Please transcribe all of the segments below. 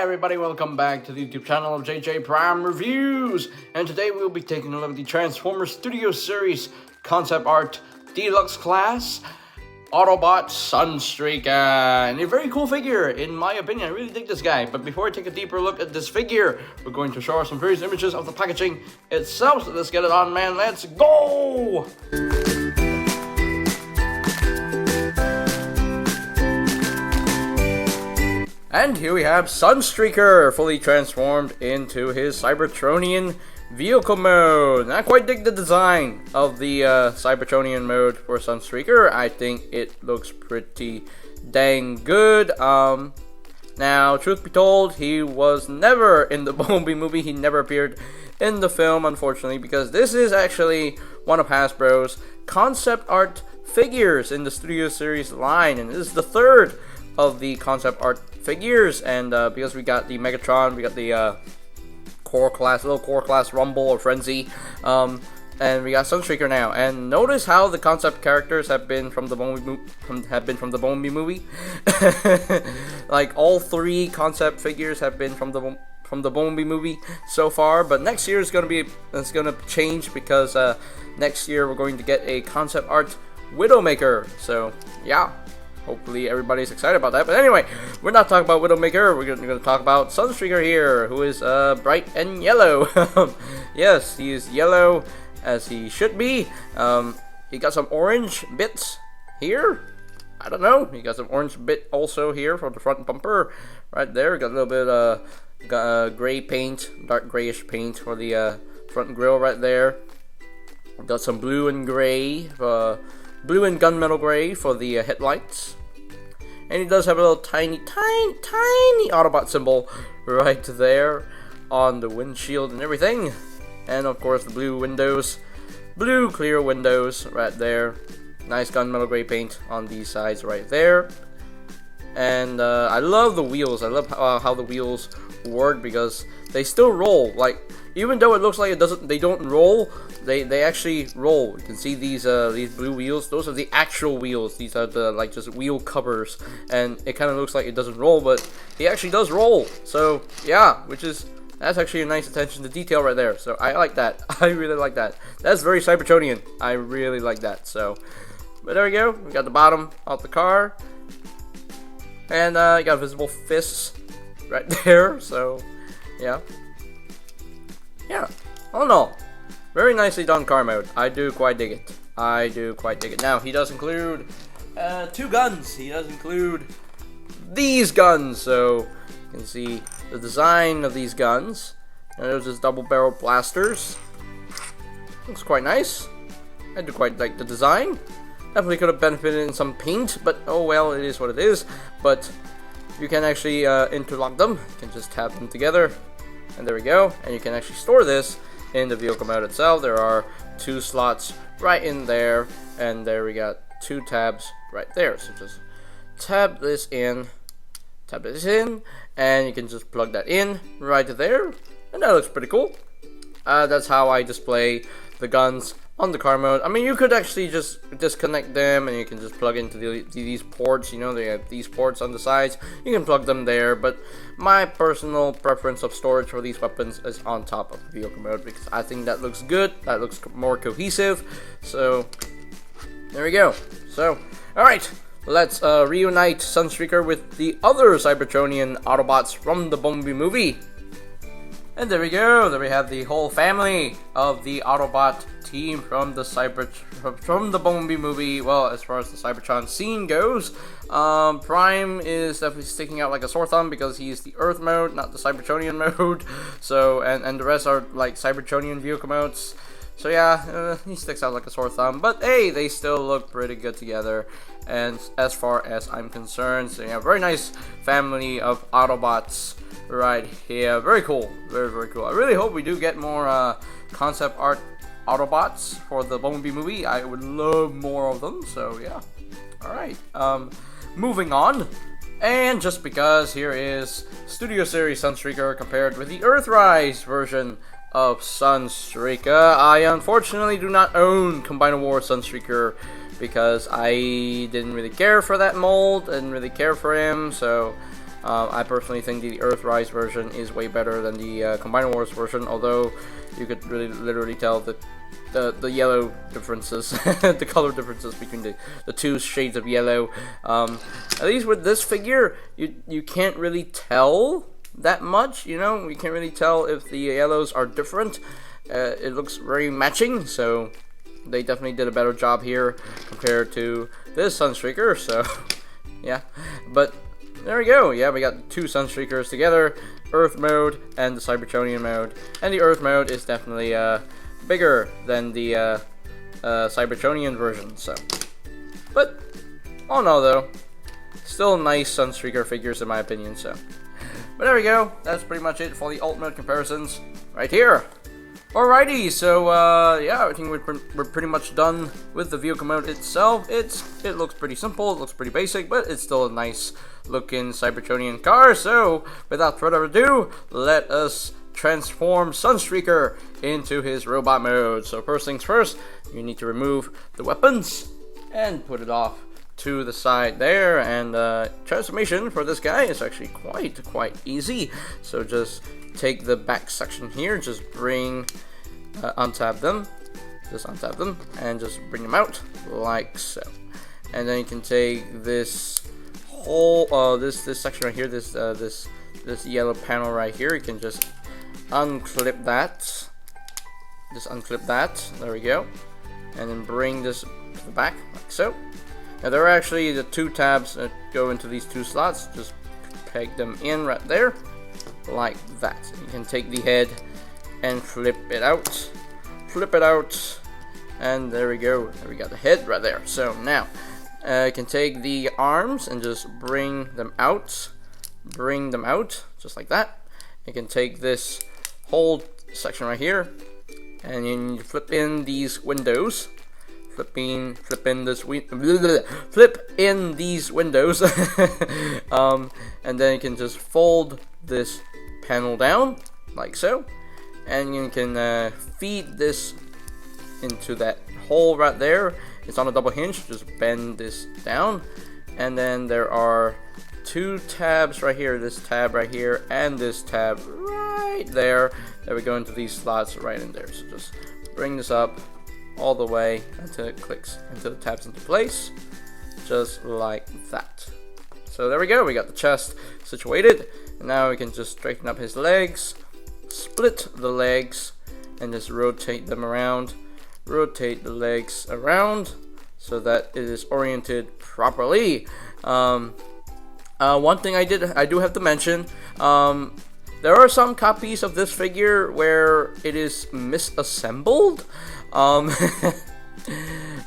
everybody, welcome back to the YouTube channel of JJ Prime Reviews. And today we'll be taking a look at the Transformers Studio Series concept art Deluxe class Autobot SUNSTREAKER. And a very cool figure, in my opinion. I really dig this guy. But before I take a deeper look at this figure, we're going to show some various images of the packaging itself. So let's get it on, man. Let's go! And here we have SUNSTREAKER, fully transformed into his Cybertronian vehicle mode. And I quite dig the design of the Cybertronian mode for SUNSTREAKER. I think it looks pretty dang good. Now, truth be told, he was never in the Bumblebee movie. He never appeared in the film, unfortunately, because this is actually one of Hasbro's concept art figures in the Studio Series line. And this is the third of the concept art figures, and because we got the Megatron, we got the little core class Rumble or Frenzy, and we got SUNSTREAKER now. And notice how the concept characters have been from the Bumblebee movie. Like all three concept figures have been from the Bumblebee movie so far. But next year is gonna change, because next year we're going to get a concept art Widowmaker. So yeah. Hopefully everybody's excited about that. But anyway, we're not talking about Widowmaker. We're going to talk about SUNSTREAKER here, who is bright and yellow. Yes, he is yellow as he should be. He got some orange bits here. I don't know. He got some orange bit also here for the front bumper. Right there. Got a little bit of gray paint, dark grayish paint for the front grille right there. Got some blue and gray, blue and gunmetal gray for the headlights. And he does have a little tiny Autobot symbol right there on the windshield and everything. And of course the blue windows, blue clear windows right there. Nice gunmetal gray paint on these sides right there. And I love the wheels. I love how the wheels work, because they still roll. Like, even though it looks like they don't roll, they actually roll. You can see these blue wheels. Those are the actual wheels. These are the just wheel covers, and it kind of looks like it doesn't roll, but he actually does roll. So yeah, that's actually a nice attention to detail right there. So I like that. I really like that. That's very Cybertronian. I really like that. So, but there we go. We got the bottom of the car, and you got visible fists right there. So yeah. All in all, very nicely done car mode. I do quite dig it. Now, he does include two guns. He does include these guns. So you can see the design of these guns. And there's just double barrel blasters. Looks quite nice. I do quite like the design. Definitely could have benefited in some paint, but oh well, it is what it is. But you can actually interlock them. You can just tap them together. And there we go. And you can actually store this in the vehicle mode itself. There are two slots right in there. And there we got two tabs right there. So just tab this in. And you can just plug that in right there. And that looks pretty cool. That's how I display the guns on the car mode. I mean, you could actually just disconnect them, and you can just plug into these ports. You know, they have these ports on the sides. You can plug them there, but my personal preference of storage for these weapons is on top of the vehicle mode, because I think that looks good. That looks more cohesive. So there we go. So alright, let's reunite SUNSTREAKER with the other Cybertronian Autobots from the Bumblebee movie. And there we go. There we have the whole family of the Autobot team from the Bumblebee movie. Well, as far as the Cybertron scene goes, Prime is definitely sticking out like a sore thumb, because he's the Earth mode, not the Cybertronian mode. So, and the rest are like Cybertronian vehicle modes. So yeah, he sticks out like a sore thumb. But hey, they still look pretty good together. And as far as I'm concerned, so yeah, very nice family of Autobots right here. Very cool. Very cool. I really hope we do get more concept art Autobots for the Bumblebee movie. I would love more of them. So yeah. Alright. Moving on. And just because here is Studio Series SUNSTREAKER compared with the Earthrise version of SUNSTREAKER. I unfortunately do not own Combiner War SUNSTREAKER, because I didn't really care for that mold, didn't really care for him, so I personally think the Earthrise version is way better than the Combiner Wars version, although you could really literally tell the yellow differences, the color differences between the two shades of yellow. At least with this figure, you can't really tell that much, you know? You can't really tell if the yellows are different. It looks very matching, so they definitely did a better job here compared to this Sunstreaker, so yeah. But there we go, yeah, we got two Sunstreakers together, Earth mode and the Cybertronian mode, and the Earth mode is definitely bigger than the Cybertronian version, so. But all in all though, still nice Sunstreaker figures in my opinion, so. But there we go, that's pretty much it for the alt mode comparisons right here. Alrighty, so yeah, I think we're pretty much done with the vehicle mode itself. It looks pretty simple, it looks pretty basic, but it's still a nice looking Cybertronian car. So without further ado, let us transform Sunstreaker into his robot mode. So first things first, you need to remove the weapons and put it off to the side there, and transformation for this guy is actually quite easy. So just take the back section here, just untap them, and just bring them out like so. And then you can take this whole this section right here, this yellow panel right here. You can just unclip that, there we go, and then bring this to the back like so. Now there are actually the two tabs that go into these two slots. Just peg them in right there like that. You can take the head and flip it out, and there we go. There we got the head right there. So now you can take the arms and just bring them out just like that. You can take this whole section right here, and then you flip in these windows. Flip in these windows, and then you can just fold this panel down like so, and you can feed this into that hole right there. It's on a double hinge. Just bend this down, and then there are two tabs right here, this tab right here and this tab right there, that we go into these slots right in there. So just bring this up all the way until it clicks, until it taps into place, just like that. So there we go, we got the chest situated, and now we can just straighten up his legs, split the legs, and just rotate them around, rotate the legs around so that it is oriented properly. One thing I do have to mention, there are some copies of this figure where it is misassembled.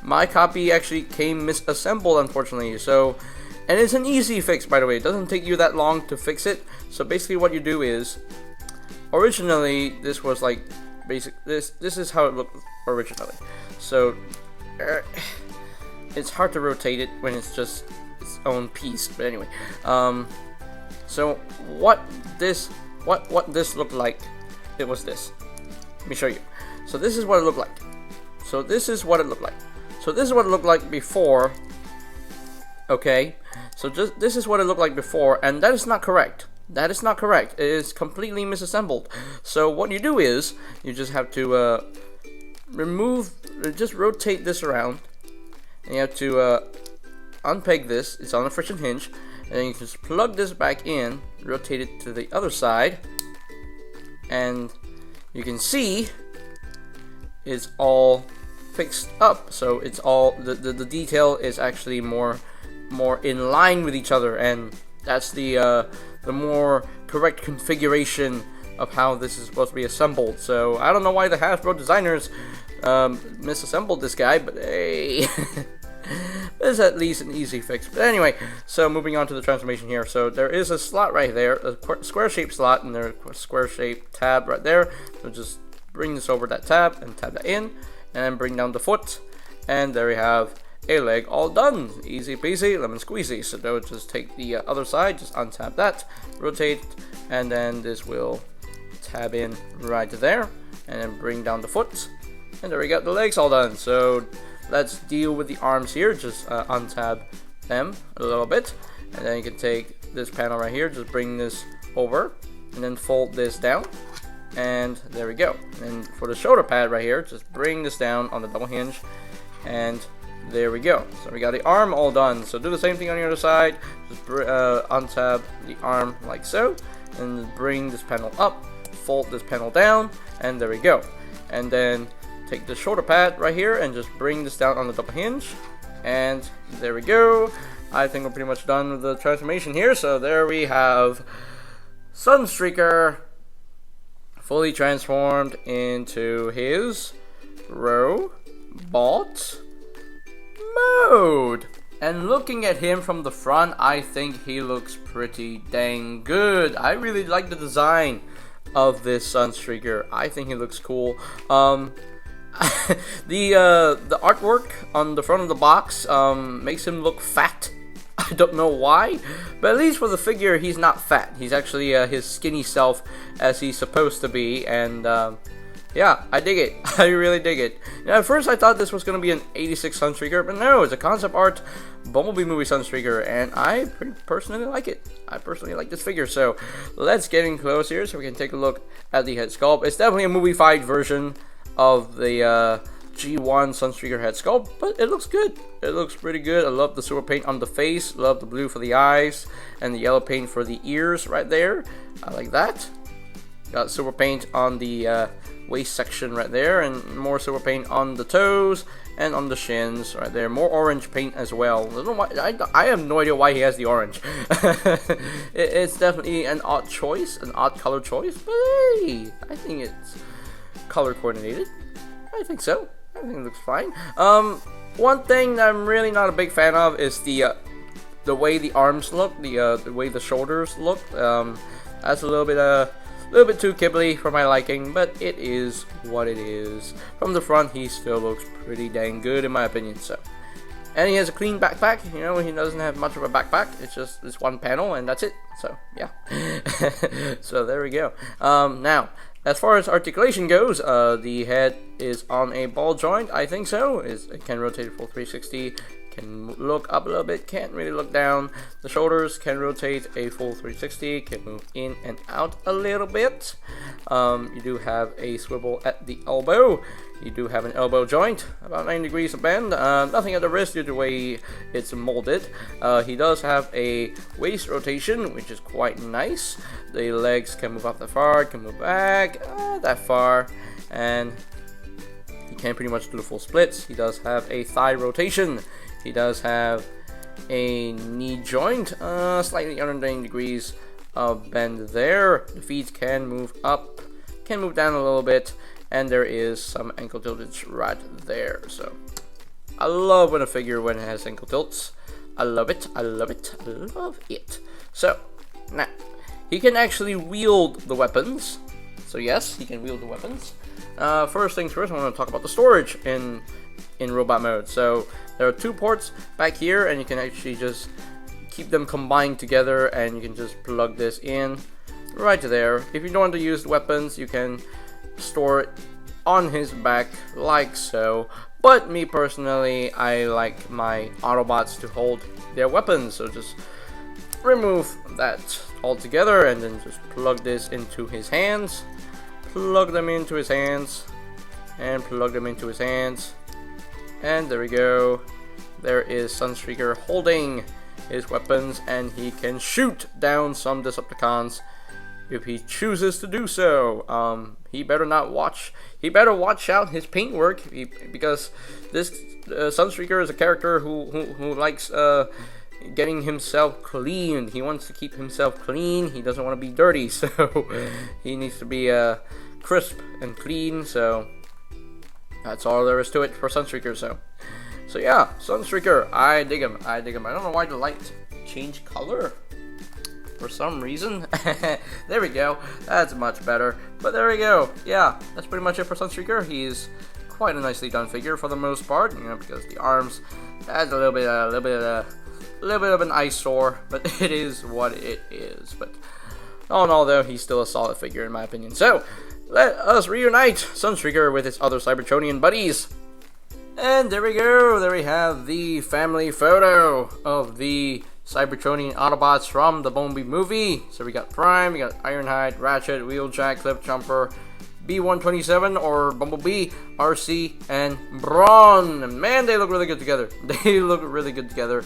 My copy actually came misassembled, unfortunately. So, and it's an easy fix, by the way. It doesn't take you that long to fix it. So basically, what you do is, originally this was like this is how it looked originally. So it's hard to rotate it when it's just its own piece. But anyway, so what this looked like, it was this. Let me show you. So this is what it looked like. So this is what it looked like. So this is what it looked like before. Okay. So this is what it looked like before, and that is not correct. That is not correct. It is completely misassembled. So what you do is you just have to just rotate this around, and you have to unpeg this. It's on a friction hinge, and then you just plug this back in, rotate it to the other side, and you can see it's all fixed up. So it's all the detail is actually more in line with each other, and that's the more correct configuration of how this is supposed to be assembled. So I don't know why the Hasbro designers misassembled this guy, but hey. It's at least an easy fix. But anyway, so moving on to the transformation here. So there is a slot right there, a square-shaped slot, and there's a square-shaped tab right there. So just bring this over that tab and tab that in, and then bring down the foot, and there we have a leg all done. Easy peasy, lemon squeezy. So now just take the other side, just untap that, rotate, and then this will tab in right there, and then bring down the foot, and there we got the legs all done. So let's deal with the arms here. Just untab them a little bit, And then you can take this panel right here, just bring this over, and then fold this down. And there we go. And for the shoulder pad right here, just bring this down on the double hinge, and there we go. So we got the arm all done. So do the same thing on the other side. Just untab the arm like so, and bring this panel up, fold this panel down, and there we go. And then take the shoulder pad right here and just bring this down on the double hinge, and there we go. I think we're pretty much done with the transformation here. So there we have SUNSTREAKER fully transformed into his robot mode. And looking at him from the front, I think he looks pretty dang good. I really like the design of this SUNSTREAKER. I think he looks cool. The artwork on the front of the box makes him look fat. I don't know why, but at least for the figure, he's not fat. He's actually his skinny self as he's supposed to be, and yeah, I dig it. I really dig it. Now, at first I thought this was going to be an 86 SUNSTREAKER, but no, it's a concept art Bumblebee movie SUNSTREAKER, and I personally like it. I personally like this figure, so let's get in close here so we can take a look at the head sculpt. It's definitely a movie-fied version of the G1 SUNSTREAKER head sculpt, but it looks good. It looks pretty good. I love the silver paint on the face, love the blue for the eyes, and the yellow paint for the ears right there. I like that. Got silver paint on the waist section right there, and more silver paint on the toes and on the shins right there. More orange paint as well. I don't know why, I have no idea why he has the orange. It's definitely an odd choice, an odd color choice, but hey, I think it's color coordinated. I think so. I think it looks fine. One thing that I'm really not a big fan of is the way the arms look, the way the shoulders look. That's a little bit too kibbly for my liking, but it is what it is. From the front, he still looks pretty dang good in my opinion. So, and he has a clean backpack. You know, he doesn't have much of a backpack. It's just this one panel, and that's it. So yeah. So there we go. Now, as far as articulation goes, the head is on a ball joint. I think so. It can rotate a full 360. Can look up a little bit, can't really look down. The shoulders can rotate a full 360, can move in and out a little bit. You do have a swivel at the elbow. You do have an elbow joint, about 90 degrees of bend. Nothing at the wrist due to the way it's molded. He does have a waist rotation, which is quite nice. The legs can move up that far, can move back that far, and he can pretty much do the full splits. He does have a thigh rotation. He does have a knee joint, slightly under 90 degrees of bend there. The feet can move up, can move down a little bit, and there is some ankle tiltage right there. So I love when a figure when it has ankle tilts. I love it. I love it. I love it. So now he can actually wield the weapons. So yes, he can wield the weapons. First things first, I want to talk about the storage in robot mode. So there are two ports back here, and you can actually just keep them combined together, and you can just plug this in right there. If you don't want to use the weapons, you can store it on his back like so. But me personally, I like my Autobots to hold their weapons, so just remove that altogether and then just plug this into his hands. Plug them into his hands, and plug them into his hands. And there we go. There is SUNSTREAKER holding his weapons, and he can shoot down some Decepticons if he chooses to do so. He better not watch. He better watch out his paintwork, because this SUNSTREAKER is a character who likes getting himself clean. He wants to keep himself clean. He doesn't want to be dirty, so he needs to be crisp and clean. So that's all there is to it for SUNSTREAKER. So yeah, SUNSTREAKER, I dig him. I dig him. I don't know why the light changed color for some reason. There we go. That's much better. But there we go. Yeah, that's pretty much it for SUNSTREAKER. He's quite a nicely done figure for the most part, you know, because the arms adds a little bit of an eyesore, but it is what it is. But all in all, though, he's still a solid figure in my opinion. So let us reunite SUNSTREAKER with his other Cybertronian buddies. And there we go. There we have the family photo of the Cybertronian Autobots from the Bumblebee movie. So we got Prime, we got Ironhide, Ratchet, Wheeljack, Cliffjumper, B-127 or Bumblebee, RC, and Brawn. Man, they look really good together. They look really good together.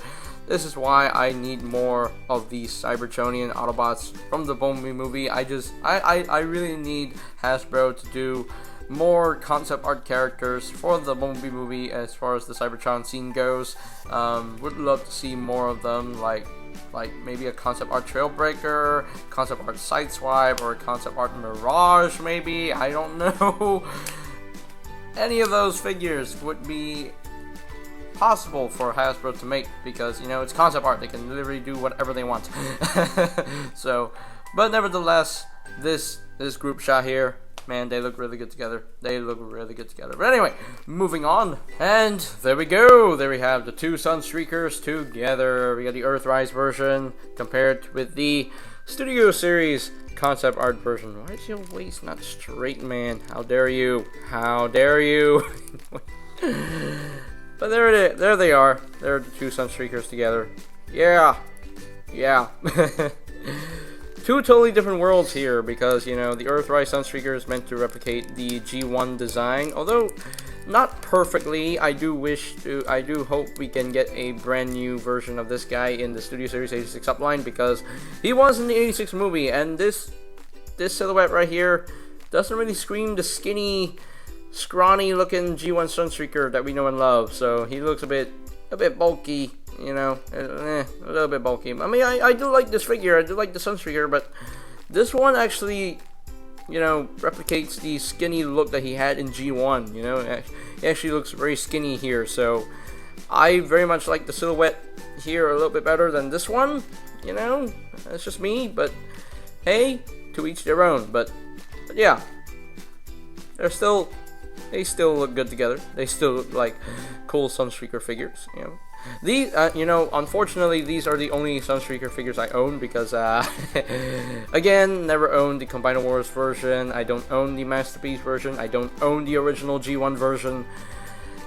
This is why I need more of these Cybertronian Autobots from the Bumblebee movie. I really need Hasbro to do more concept art characters for the Bumblebee movie as far as the Cybertron scene goes. Would love to see more of them, like maybe a concept art Trailbreaker, concept art Sideswipe, or a concept art Mirage maybe. I don't know. Any of those figures would be possible for Hasbro to make, because you know it's concept art. They can literally do whatever they want. So, but nevertheless, this group shot here, man, they look really good together. They look really good together. But anyway, moving on. And there we go. There we have the two Sunstreakers together. We got the Earthrise version compared with the Studio Series concept art version. Why is your waist not straight, man? How dare you? How dare you? But there they are. They're the two Sunstreakers together. Yeah. Yeah. Two totally different worlds here, because, you know, the Earthrise Sunstreaker is meant to replicate the G1 design, although not perfectly. I do hope we can get a brand new version of this guy in the Studio Series 86 upline, because he was in the 86 movie, and this silhouette right here doesn't really scream the skinny, scrawny looking G1 Sunstreaker that we know and love. So he looks a bit bulky, you know, a little bit bulky. I mean, I do like this figure. I do like the Sunstreaker, but this one actually, you know, replicates the skinny look that he had in G1. You know, he actually looks very skinny here. So I very much like the silhouette here a little bit better than this one. You know, that's just me. But hey, to each their own. But yeah, they still look good together. They still look like cool Sunstreaker figures, you know. These, you know, unfortunately, these are the only Sunstreaker figures I own, because, again, never owned the Combiner Wars version. I don't own the Masterpiece version. I don't own the original G1 version.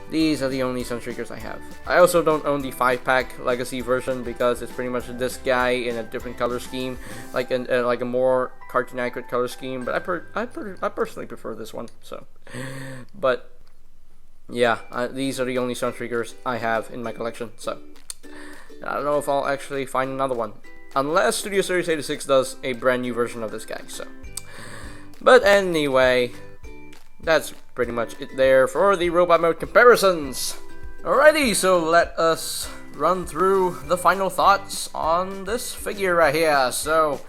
These are the only Sunstreakers I have. I also don't own the 5-pack Legacy version, because it's pretty much this guy in a different color scheme, like a more cartoon accurate color scheme. But I personally prefer this one. So, but yeah, these are the only Sunstreakers I have in my collection. So I don't know if I'll actually find another one, unless Studio Series 86 does a brand new version of this guy. So, but anyway, that's pretty much it there for the robot mode comparisons. Alrighty, so let us run through the final thoughts on this figure right here. So,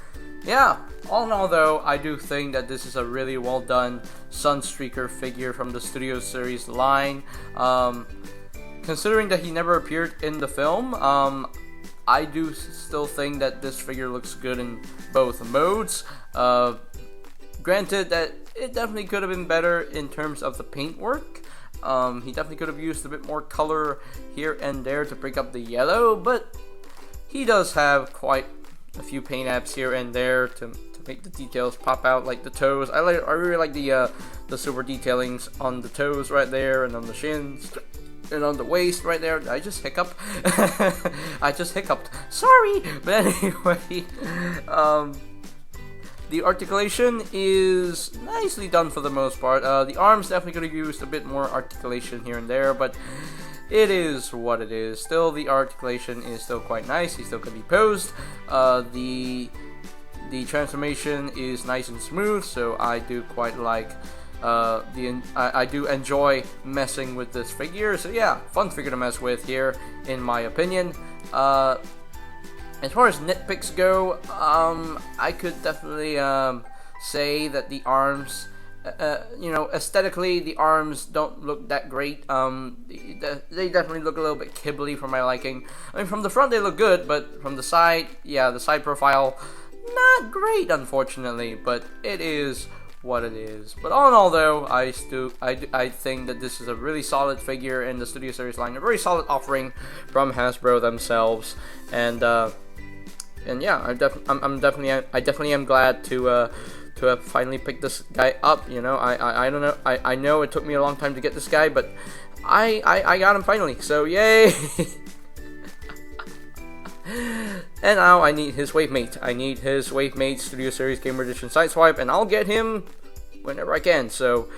yeah, all in all though, I do think that this is a really well done Sunstreaker figure from the Studio Series line. Considering that he never appeared in the film, I do still think that this figure looks good in both modes. Granted that it definitely could have been better in terms of the paintwork. He definitely could have used a bit more color here and there to break up the yellow, but he does have quite a few paint apps here and there to make the details pop out, like the toes. I really like the silver detailings on the toes right there, and on the shins, and on the waist right there. I just hiccup. I just hiccuped. Sorry, but anyway, the articulation is nicely done for the most part. The arms definitely could have used a bit more articulation here and there, but it is what it is. Still, the articulation is still quite nice. He still can be posed. The transformation is nice and smooth, so I do quite like I do enjoy messing with this figure. So yeah, fun figure to mess with here, in my opinion. As far as nitpicks go, I could definitely say that the arms, you know, aesthetically, the arms don't look that great. They definitely look a little bit kibbly for my liking. I mean, from the front they look good, but from the side, yeah, the side profile, not great, unfortunately. But it is what it is. But all in all, though, I think that this is a really solid figure in the Studio Series line, a very solid offering from Hasbro themselves, and yeah, I definitely am glad to have finally picked this guy up. You know, I don't know, I know it took me a long time to get this guy, but I got him finally. So yay! And now I need his wavemate. I need his wavemate Studio Series Gamer Edition Sideswipe, and I'll get him whenever I can. So,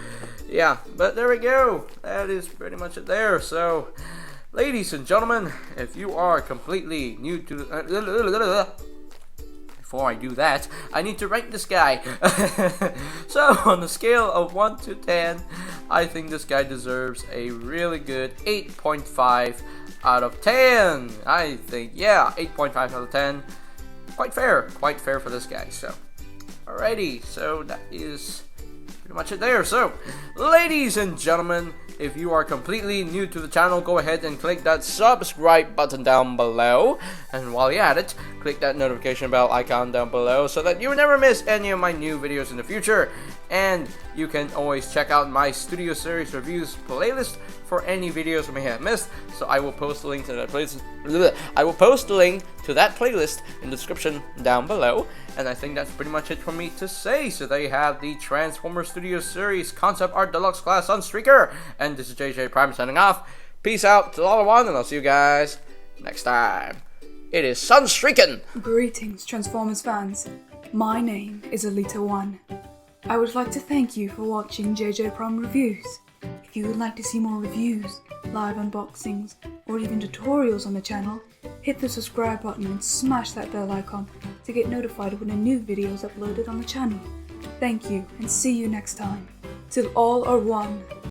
yeah, but there we go. That is pretty much it there. So, ladies and gentlemen, if you are completely new to the... Before I do that, I need to rank this guy. So, on the scale of 1 to 10, I think this guy deserves a really good 8.5 out of 10. I think, yeah, 8.5 out of 10. Quite fair for this guy. So, alrighty, so that is pretty much it there. So, ladies and gentlemen, if you are completely new to the channel, go ahead and click that subscribe button down below. And while you're at it, click that notification bell icon down below so that you never miss any of my new videos in the future. And you can always check out my Studio Series Reviews playlist for any videos you may have missed. So I will post the link to that playlist. I will post the link to that playlist in the description down below. And I think that's pretty much it for me to say. So there you have the Transformers Studio Series Concept Art Deluxe Class SUNSTREAKER. And this is JJ Prime signing off. Peace out to all one, and I'll see you guys next time. It is SUNSTREAKIN'! Greetings, Transformers fans. My name is Alita1. I would like to thank you for watching JJ Prime Reviews. If you would like to see more reviews, live unboxings, or even tutorials on the channel, hit the subscribe button and smash that bell icon to get notified when a new video is uploaded on the channel. Thank you, and see you next time. Till all are one.